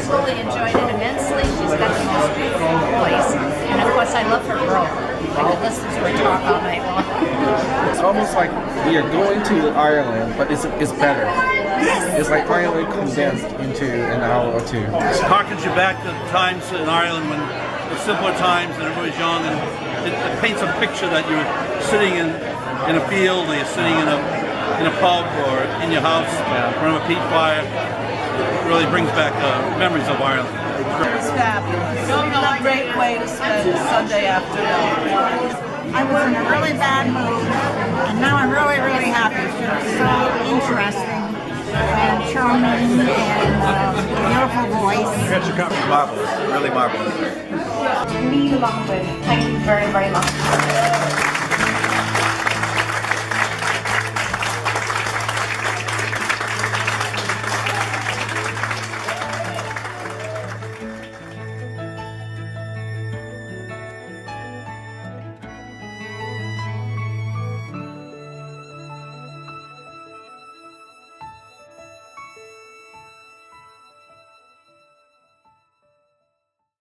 absolutely enjoyed it immensely. She's got the most beautiful voice. And of course, I love her growth. I could listen to her talk all night long. It's almost like we are going to Ireland, but it's better. Yes. It's like Ireland condensed into an hour or two. It harkens you back to times in Ireland when the simpler times and everybody was young, and it paints a picture that you're sitting in a field, or you're sitting in a pub, or in your house in front of a peat fire. It really brings back memories of Ireland. It's fabulous. A great way to spend Sunday afternoon. I was in a really bad mood, and now I'm really, really happy. She was so interesting and charming and beautiful voice. Marvelous, really marvelous. Me, Milford. Thank you very, very much.